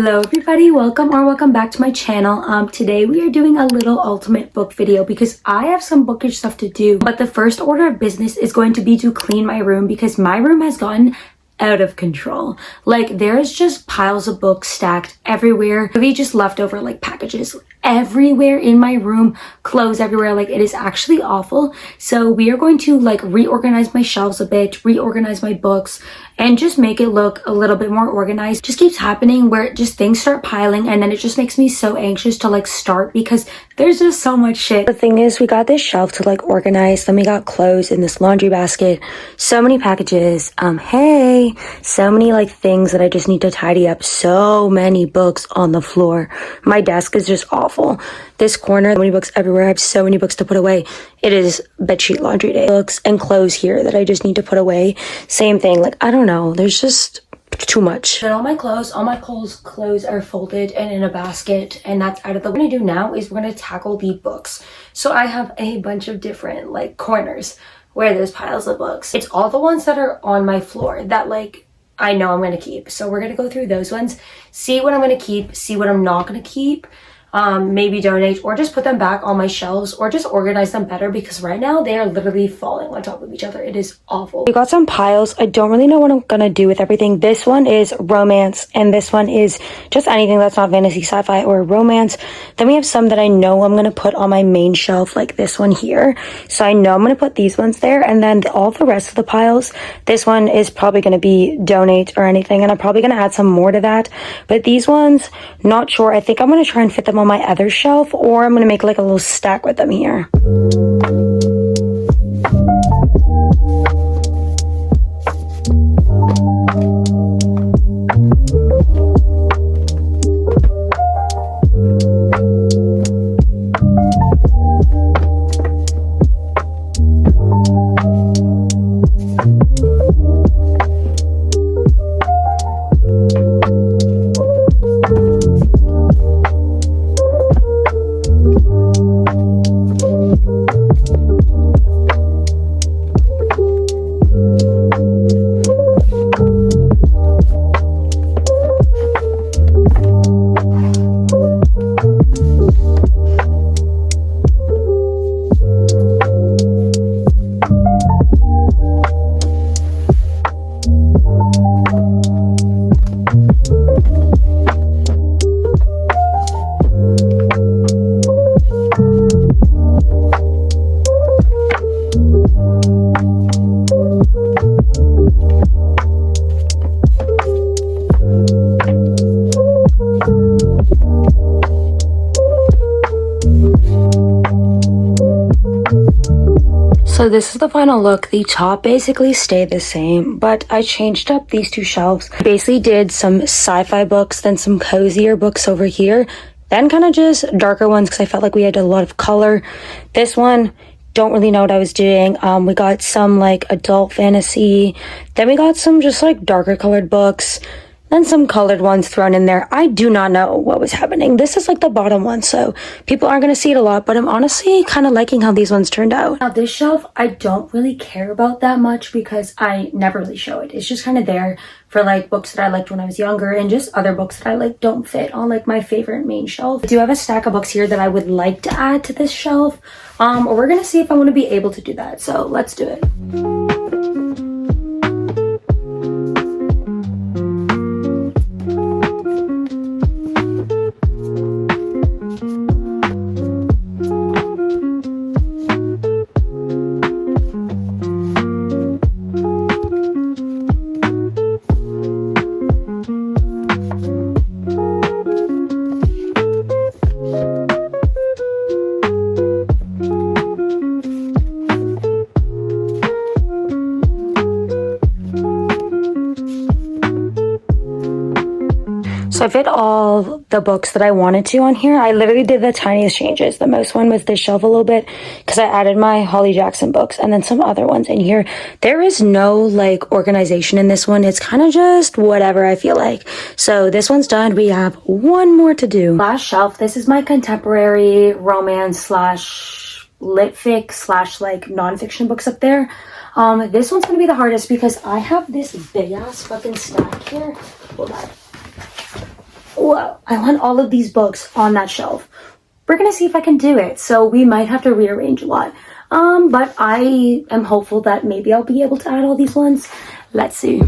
Hello everybody, welcome back to my channel. Today we are doing a little ultimate book video because I have some bookish stuff to do, but the first order of business is going to be to clean my room because my room has gotten out of control. Like, there's just piles of books stacked everywhere. Maybe just leftover like packages everywhere in my room, clothes everywhere. Like, it is actually awful. So we are going to like reorganize my shelves a bit, reorganize my books, and just make it look a little bit more organized. Just keeps happening where just things start piling, and then it just makes me so anxious to like start because there's just so much shit. The thing is, we got this shelf to like organize, then we got clothes in this laundry basket, so many packages, hey, so many like things that I just need to tidy up, so many books on the floor. My desk is just awful. This corner, so many books everywhere. I have so many books to put away. It is bedsheet laundry day. Books and clothes here that I just need to put away. Same thing, like, I don't know, there's just too much. And all my clothes are folded and in a basket, and that's out of the way. What I'm gonna do now is we're gonna tackle the books. So I have a bunch of different like corners where there's piles of books. It's all the ones that are on my floor that like I know I'm gonna keep. So we're gonna go through those ones, see what I'm gonna keep, see what I'm not gonna keep, maybe donate or just put them back on my shelves or just organize them better because right now they are literally falling on top of each other. It is awful. We got some piles. I don't really know what I'm gonna do with everything. This one is romance and this one is just anything that's not fantasy, sci-fi, or romance. Then we have some that I know I'm gonna put on my main shelf, like this one here. So I know I'm gonna put these ones there, and then all the rest of the piles, this one is probably gonna be donate or anything, and I'm probably gonna add some more to that. But these ones, not sure. I think I'm gonna try and fit them on my other shelf, or I'm gonna make like a little stack with them here. So this is the final look. The top basically stayed the same, but I changed up these two shelves. I basically did some sci-fi books, then some cozier books over here, then kind of just darker ones because I felt like we had a lot of color. This one, don't really know what I was doing. We got some like adult fantasy, then we got some just like darker colored books, then some colored ones thrown in there. I do not know what was happening. This is like the bottom one, so people aren't going to see it a lot, but I'm honestly kind of liking how these ones turned out. Now this shelf, I don't really care about that much because I never really show it. It's just kind of there for like books that I liked when I was younger and just other books that I like don't fit on like my favorite main shelf. I do have a stack of books here that I would like to add to this shelf, or we're going to see if I'm going to be able to do that. So let's do it. So I fit all the books that I wanted to on here. I literally did the tiniest changes. The most one was this shelf a little bit because I added my Holly Jackson books and then some other ones in here. There is no like organization in this one. It's kind of just whatever I feel like. So this one's done. We have one more to do. Last shelf. This is my contemporary romance slash lit fic slash like nonfiction books up there. This one's gonna be the hardest because I have this big ass fucking stack here. Hold on. whoa, I want all of these books on that shelf. We're gonna see if I can do it. So we might have to rearrange a lot. But I am hopeful that maybe I'll be able to add all these ones. Let's see.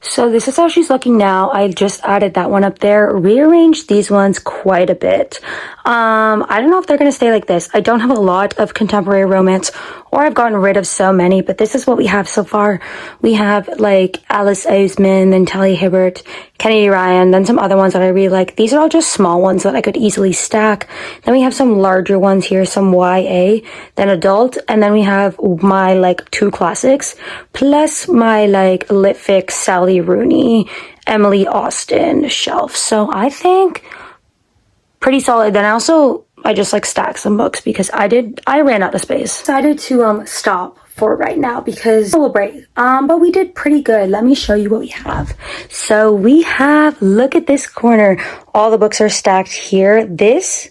So this is how she's looking now. I just added that one up there, rearranged these ones quite a bit. I don't know if they're going to stay like this. I don't have a lot of contemporary romance, or I've gotten rid of so many, but this is what we have so far. We have like Alice Oseman, then Talia Hibbert, Kennedy Ryan, then some other ones that I really like. These are all just small ones that I could easily stack. Then we have some larger ones here, some YA, then adult, and then we have my like 2 classics, plus my like lit fic Sally Rooney, Emily Austen shelf. So I think pretty solid. Then I just like stacked some books because I ran out of space. Decided to stop for right now because we'll break. But we did pretty good. Let me show you what we have. So we have, look at this corner. All the books are stacked here. This,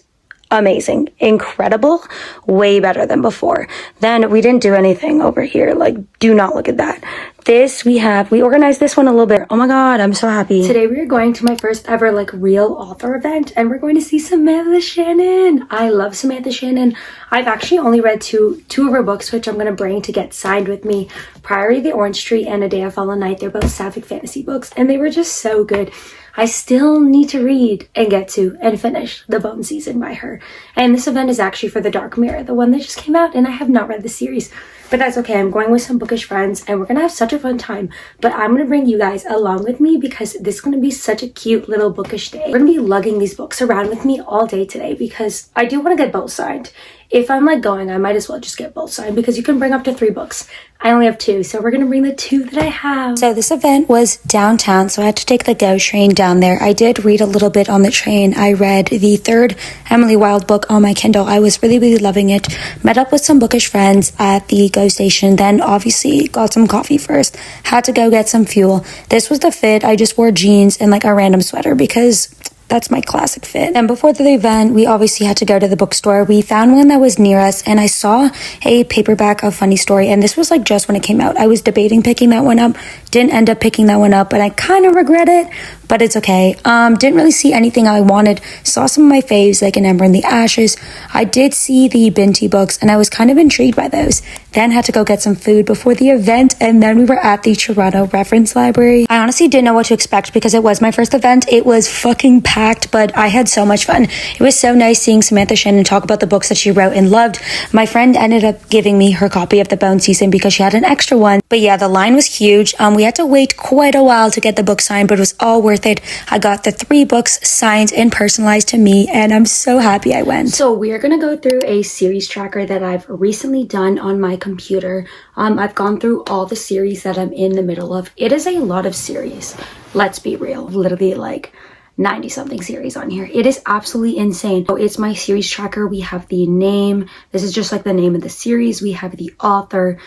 amazing, incredible, way better than before. Then we didn't do anything over here. Like, do not look at that. This we organized this one a little bit. Oh my god, I'm so happy. Today we are going to my first ever like real author event, and we're going to see Samantha Shannon. I love Samantha Shannon. I've actually only read two of her books, which I'm going to bring to get signed with me. Priory of the Orange Tree and A Day of Fallen Night. They're both sapphic fantasy books, and they were just so good. I still need to read and get to and finish The Bone Season by her. And this event is actually for The Dark Mirror, the one that just came out, and I have not read the series. But that's okay. I'm going with some bookish friends, and we're going to have such a fun time. But I'm going to bring you guys along with me because this is going to be such a cute little bookish day. We're going to be lugging these books around with me all day today because I do want to get both signed. If I'm like going, I might as well just get both signed because you can bring up to 3 books. I only have 2, so we're going to bring the 2 that I have. So this event was downtown, so I had to take the GO train down there. I did read a little bit on the train. I read the 3rd Emily Wilde book on my Kindle. I was really, really loving it. Met up with some bookish friends at the GO station, then obviously got some coffee first. Had to go get some fuel. This was the fit. I just wore jeans and like a random sweater because that's my classic fit. And before the event, we obviously had to go to the bookstore. We found one that was near us, and I saw a paperback of Funny Story, and this was like just when it came out. I was debating picking that one up, didn't end up picking that one up, and I kind of regret it, but it's okay. Didn't really see anything I wanted. Saw some of my faves, like An Ember in the Ashes. I did see the Binti books, and I was kind of intrigued by those. Then had to go get some food before the event, and then we were at the Toronto Reference Library. I honestly didn't know what to expect because it was my first event. It was fucking packed, but I had so much fun. It was so nice seeing Samantha Shannon talk about the books that she wrote and loved. My friend ended up giving me her copy of The Bone Season because she had an extra one. But yeah, the line was huge. We had to wait quite a while to get the book signed, but it was all worth it. I got the 3 books signed and personalized to me, and I'm so happy I went. So we're gonna go through a series tracker that I've recently done on my computer. I've gone through all the series that I'm in the middle of. It is a lot of series. Let's be real. Literally like 90 something series on here. It is absolutely insane. So it's my series tracker. We have the name. This is just like the name of the series. We have the author,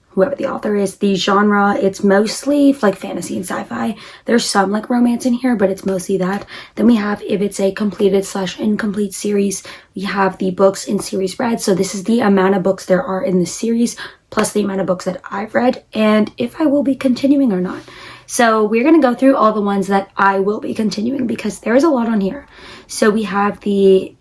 whoever the author is, the genre. It's mostly like fantasy and sci-fi. There's some like romance in here, but it's mostly that. Then we have if it's a completed / incomplete series. We have the books in series read. So this is the amount of books there are in the series plus the amount of books that I've read and if I will be continuing or not. So we're going to go through all the ones that I will be continuing because there is a lot on here. So we have the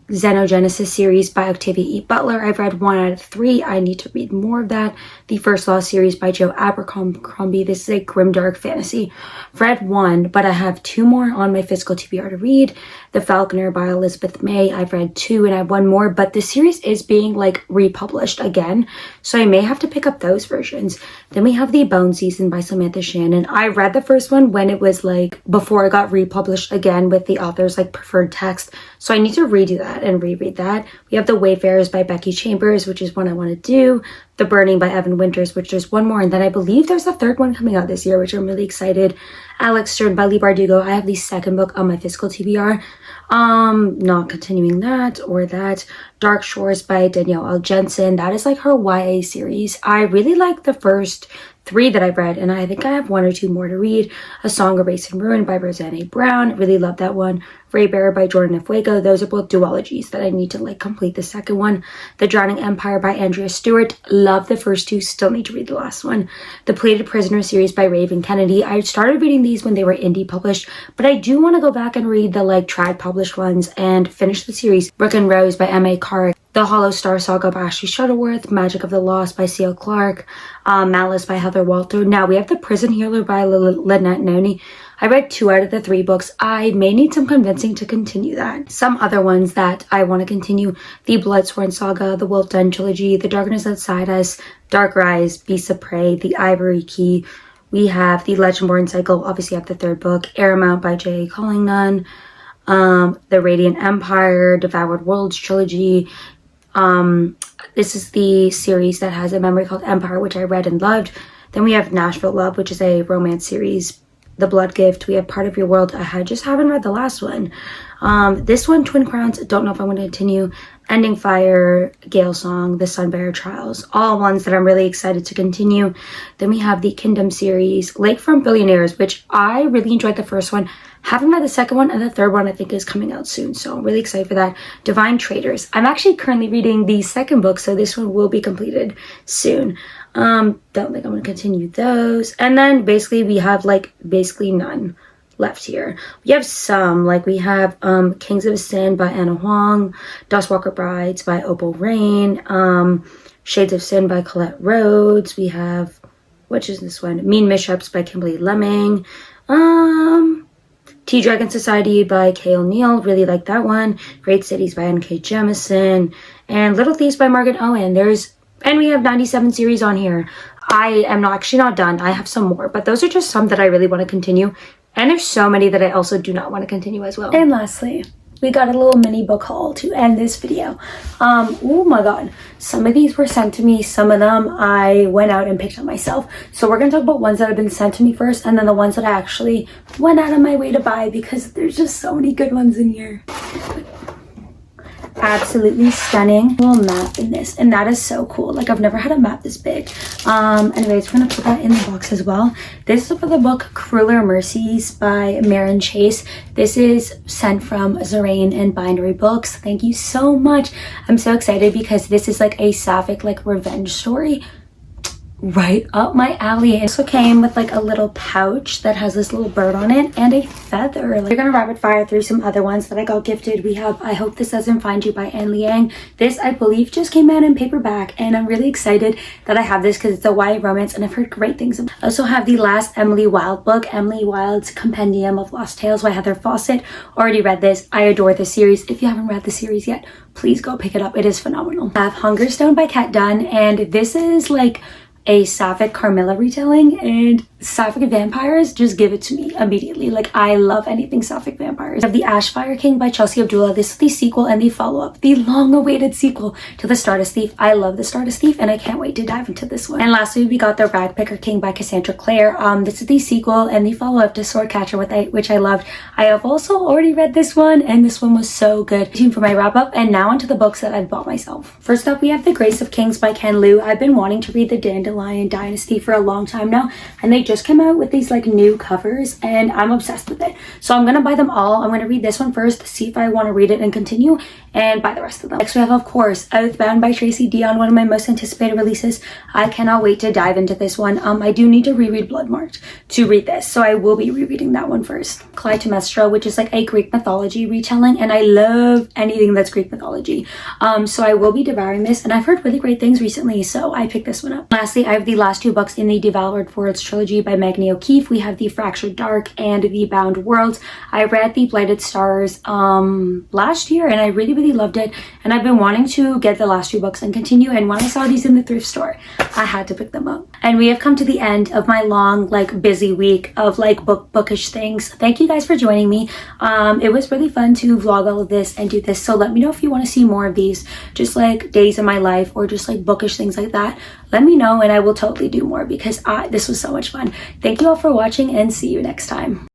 Xenogenesis series by Octavia E. Butler. I've read 1 out of 3. I need to read more of that. The First Law series by Joe Abercrombie. This is a grimdark fantasy. I've read 1, but I have 2 more on my physical TBR to read. The Falconer by Elizabeth May. I've read 2 and I have 1 more, but the series is being like republished again, so I may have to pick up those versions. Then we have The Bone Season by Samantha Shannon. I read the first one when it was like before it got republished again with the author's like preferred text, so I need to redo that and reread that. We have The Wayfarers by Becky Chambers, which is one I want to do. The Burning by Evan Winters, which there's 1 more, and then I believe there's a 3rd one coming out this year, which I'm really excited. Alex Stern by Lee Bardugo. I have the 2nd book on my physical TBR. Not continuing that or that. Dark Shores by Danielle L. Jensen. That is like her YA series. I really like the first 3 that I've read, and I think I have 1 or 2 more to read. A Song of Race and Ruin by Roseanne A. Brown. Really love that one. Ray Bearer by Jordan F. Wago. Those are both duologies that I need to like complete the 2nd one. The Drowning Empire by Andrea Stewart. Love the first 2. Still need to read the last one. The Plated Prisoner series by Raven Kennedy. I started reading these when they were indie published, but I do want to go back and read the like trad published ones and finish the series. Brook and Rose by M.A. Carrick. The Hollow Star Saga by Ashley Shuttleworth. Magic of the Lost by C.L. Clark. Malice by Heather Walter. Now we have The Prison Healer by Lynette Noni. I read 2 out of the 3 books. I may need some convincing to continue that. Some other ones that I want to continue: The Bloodsworn Saga, The Wolf Den Trilogy, The Darkness Outside Us, Dark Rise, Beasts of Prey, The Ivory Key. We have The Legendborn Cycle, obviously I have the 3rd book, Airmount by J.A. Collington, The Radiant Empire, Devoured Worlds Trilogy. This is the series that has a memory called Empire, which I read and loved. Then we have Nashville Love, which is a romance series. The Blood Gift. We have Part of Your World. I just haven't read the last one. This one, Twin Crowns, don't know if I'm going to continue. Ending Fire, Gale Song, The Sunbearer Trials, all ones that I'm really excited to continue. Then we have the Kingdom series, Lakefront Billionaires, which I really enjoyed the first one. Haven't read the 2nd one, and the 3rd one I think is coming out soon, so I'm really excited for that. Divine Traders. I'm actually currently reading the 2nd book, so this one will be completed soon. Don't think I'm going to continue those. And then basically we have like basically none left here. We have some, like we have Kings of Sin by Anna Huang, Dustwalker Brides by Opal Rain, Shades of Sin by Colette Rhodes. We have, which is this one? Mean Mishaps by Kimberly Lemming. Tea Dragon Society by Kay O'Neill. Really like that one. Great Cities by N.K. Jemisin. And Little Thieves by Margaret Owen. And we have 97 series on here. I am actually not done. I have some more, but those are just some that I really want to continue. And there's so many that I also do not want to continue as well. And lastly, we got a little mini book haul to end this video. Oh my god. Some of these were sent to me. Some of them I went out and picked up myself. So we're going to talk about ones that have been sent to me first, and then the ones that I actually went out of my way to buy, because there's just so many good ones in here. Absolutely stunning little map in this, and that is so cool. Like, I've never had a map this big. Anyways, we're gonna put that in the box as well. This is for the book Crueler Mercies by Marin Chase. This is sent from Zarain and Bindery Books. Thank you so much. I'm so excited because this is like a sapphic like revenge story, right up my alley. It also came with like a little pouch that has this little bird on it and a feather. We're gonna rapid fire through some other ones that I got gifted. We have I Hope This Doesn't Find You by Anne Liang. This I believe just came out in paperback, and I'm really excited that I have this because it's a YA romance and I've heard great things about it. I also have the last Emily Wilde book, Emily Wilde's Compendium of Lost Tales by Heather Fawcett. Already read this. I adore this series. If you haven't read the series yet, please go pick it up. It is phenomenal. I have Hungerstone by Kat Dunn, and this is like a sapphic Carmilla retelling, and sapphic vampires, just give it to me immediately. Like, I love anything sapphic vampires. I have The Ashfire King by Chelsea Abdullah. This is the sequel and the follow-up, the long-awaited sequel to The Stardust Thief. I love The Stardust Thief, and I can't wait to dive into this one. And lastly, we got The Ragpicker King by Cassandra Clare. This is the sequel and the follow-up to Swordcatcher, which I loved. I have also already read this one, and this one was so good. For my wrap-up, and now onto the books that I've bought myself. First up, we have The Grace of Kings by Ken Liu. I've been wanting to read the Dandelion Dynasty for a long time now, and they just came out with these like new covers and I'm obsessed with it. So I'm gonna buy them all. I'm gonna read this one first, see if I want to read it and continue, and buy the rest of them. Next we have, of course, Oathbound by Tracy Dion, one of my most anticipated releases. I cannot wait to dive into this one. I do need to reread Bloodmarked to read this, so I will be rereading that one first. Clytemnestra, which is like a Greek mythology retelling, and I love anything that's Greek mythology. So I will be devouring this, and I've heard really great things recently, so I picked this one up. Lastly, I have the last two books in the Devoured Worlds trilogy by Magni O'Keefe. We have the Fractured Dark and the Bound Worlds. I read the Blighted Stars last year, and I really loved it, and I've been wanting to get the last two books and continue, and when I saw these in the thrift store, I had to pick them up. And we have come to the end of my long, like, busy week of like bookish things. Thank you guys for joining me. It was really fun to vlog all of this and do this, so let me know if you want to see more of these, just like days in my life or just like bookish things like that. Let me know and I will totally do more because this was so much fun. Thank you all for watching and see you next time.